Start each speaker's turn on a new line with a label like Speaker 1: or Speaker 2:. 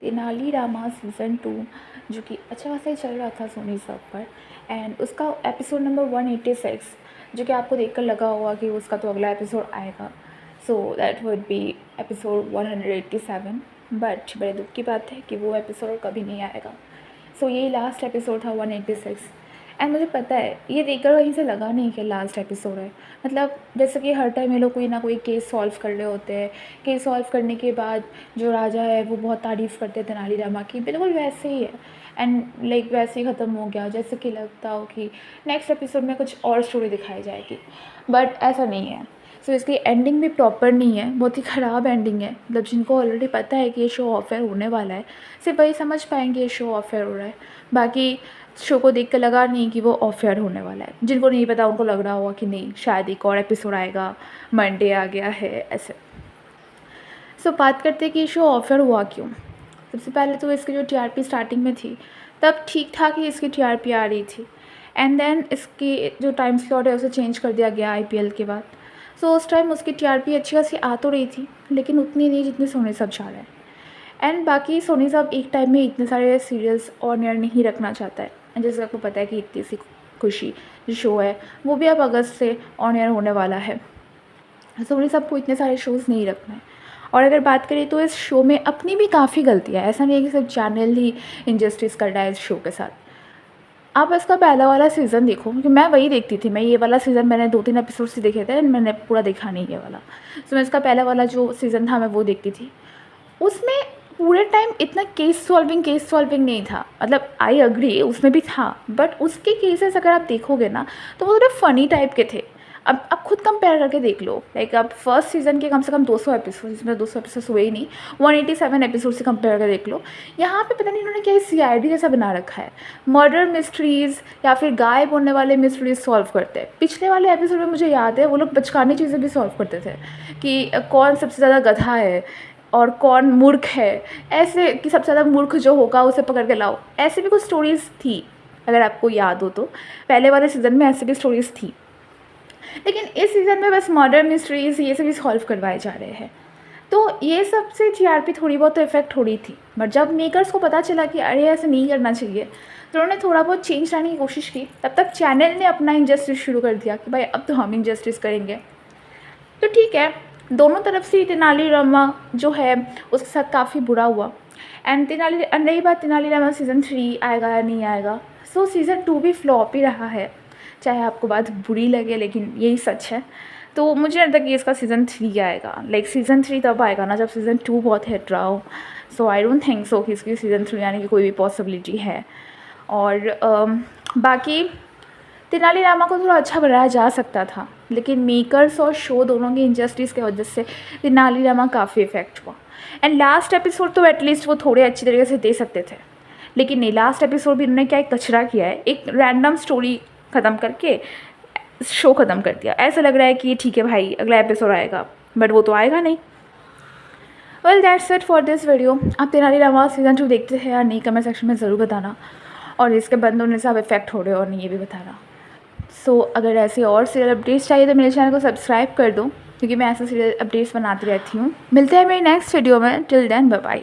Speaker 1: Tenali Rama season 2 जो कि अच्छा खासा ही चल रहा था सोनी सब पर, एंड उसका एपिसोड नंबर 186 जो कि आपको देखकर लगा होगा कि उसका तो अगला एपिसोड आएगा, so that would be episode 187, but बड़े दुख की बात है कि वो एपिसोड कभी नहीं आएगा। सो यही लास्ट एपिसोड था 186, एंड मुझे पता है ये देखकर कहीं से लगा नहीं कि लास्ट एपिसोड है। मतलब जैसे कि हर टाइम ये लोग कोई ना कोई केस सॉल्व कर रहे होते हैं, केस सॉल्व करने के बाद जो राजा है वो बहुत तारीफ़ करते हैं तेनालीरामा की, बिल्कुल वैसे ही है। एंड लाइक वैसे ही ख़त्म हो गया, जैसे कि लगता हो कि नेक्स्ट एपिसोड में कुछ और स्टोरी दिखाई जाएगी, बट ऐसा नहीं है। सो इसकी एंडिंग भी प्रॉपर नहीं है, बहुत ही ख़राब एंडिंग है। मतलब जिनको ऑलरेडी पता है कि ये शो ऑफ एयर होने वाला है, सिर्फ वही समझ पाएंगे ये शो ऑफ एयर हो रहा है, बाकी शो को देख कर लगा नहीं कि वो ऑफ एयर होने वाला है। जिनको नहीं पता उनको लग रहा होगा कि नहीं शायद एक और एपिसोड आएगा, मंडे आ गया है ऐसे। सो बात करते हैं कि शो ऑफ एयर हुआ क्यों। सबसे पहले तो इसकी जो टीआरपी स्टार्टिंग में थी तब ठीक ठाक ही इसकी टीआरपी आ रही थी, एंड देन इसकी जो टाइम स्लॉट है उसे चेंज कर दिया गया आईपीएल के बाद। सो उस टाइम उसकी टीआरपी अच्छी खासी आ तो रही थी, लेकिन उतनी नहीं जितनी सोनी सब चाह रहे हैं। एंड बाकी सोनी साहब एक टाइम में इतने सारे सीरियल्स ऑन एयर नहीं रखना चाहता है। जैसे आपको पता है कि इतनी सी खुशी जो शो है वो भी अब अगस्त से ऑन एयर होने वाला है। सोनी साहब को इतने सारे शोज़ नहीं रखना है। और अगर बात करें तो इस शो में अपनी भी काफ़ी गलतियाँ है, ऐसा नहीं है कि सिर्फ चैनल ही इंजस्टिस कर रहा है इस शो के साथ। आप इसका पहला वाला सीज़न देखो, क्योंकि मैं वही देखती थी। मैं ये वाला सीज़न मैंने 2-3 एपिसोड से देखे थे, मैंने पूरा देखा नहीं ये वाला। तो मैं इसका पहला वाला जो सीज़न था मैं वो देखती थी। उसमें पूरे टाइम इतना केस सॉल्विंग नहीं था। मतलब आई एग्री उसमें भी था, बट उसके केसेस अगर आप देखोगे ना तो वो थोड़े फ़नी टाइप के थे। अब आप खुद कंपेयर करके देख लो, लाइक आप फर्स्ट सीज़न के कम से कम 200 एपिसोड, इसमें 200 एपिसोड हुए ही नहीं, 187 एपिसोड से कंपेयर करके देख लो। यहाँ पे पता नहीं इन्होंने क्या सीआईडी जैसा बना रखा है, मर्डर मिस्ट्रीज़ या फिर गायब होने वाले मिस्ट्रीज़ सॉल्व करते हैं। पिछले वाले एपिसोड में मुझे याद है वो लोग बचकानी चीज़ें भी सॉल्व करते थे कि कौन सबसे ज़्यादा गधा है और कौन मूर्ख है, ऐसे कि सबसे ज़्यादा मूर्ख जो होगा उसे पकड़ के लाओ। ऐसे भी कुछ स्टोरीज़ थी, अगर आपको याद हो तो पहले वाले सीज़न में ऐसे भी स्टोरीज़ थी। लेकिन इस सीज़न में बस मर्डर मिस्ट्रीज़ ये सभी सॉल्व करवाए जा रहे हैं, तो ये सब से टीआरपी थोड़ी बहुत तो इफेक्ट हो रही थी। बट जब मेकर्स को पता चला कि अरे ऐसे नहीं करना चाहिए, तो उन्होंने थोड़ा बहुत चेंज लाने की कोशिश की। तब तक चैनल ने अपना इंजस्टिस शुरू कर दिया कि भाई अब तो हम इंजस्टिस करेंगे। तो ठीक है, दोनों तरफ से तेनालीरामा जो है उसके साथ काफ़ी बुरा हुआ। एंड रही बात तेनालीरामा सीज़न 3 आएगा या नहीं आएगा, सो सीज़न 2 भी फ्लॉप ही रहा है, चाहे आपको बात बुरी लगे लेकिन यही सच है। तो मुझे नहीं लगता कि इसका सीज़न 3 आएगा। लाइक सीज़न 3 तब आएगा ना जब सीज़न 2 बहुत हिट रहा हो। सो आई डोंट थिंक सो कि इसकी सीज़न 3 आने की कोई भी पॉसिबिलिटी है। और बाकी तेनालीरामा को थोड़ा अच्छा बनाया जा सकता था, लेकिन मेकर्स और शो दोनों की इंजस्टिस की वजह से तेनालीरामा काफ़ी इफेक्ट हुआ। एंड लास्ट एपिसोड तो एटलीस्ट वो थोड़े अच्छी तरीके से दे सकते थे, लेकिन नहीं, लास्ट एपिसोड भी उन्होंने क्या एक कचरा किया है, एक रैंडम स्टोरी ख़त्म करके शो ख़त्म कर दिया। ऐसा लग रहा है कि ठीक है भाई अगला एपिसोड आएगा, बट वो तो आएगा नहीं। Well that's it for this video. आप तेनालीरामा सीज़न 2 देखते हैं या नहीं, कमेंट सेक्शन में ज़रूर बताना, और इसके बंद होने से आप इफेक्ट हो रहे हो और नहीं ये भी बताना। सो अगर ऐसे और सीरियल अपडेट्स चाहिए तो मेरे चैनल को सब्सक्राइब कर दो, क्योंकि मैं ऐसे सीरियल अपडेट्स बनाती रहती हूँ। मिलते हैं मेरी नेक्स्ट वीडियो में, टिल देन बाय बाय।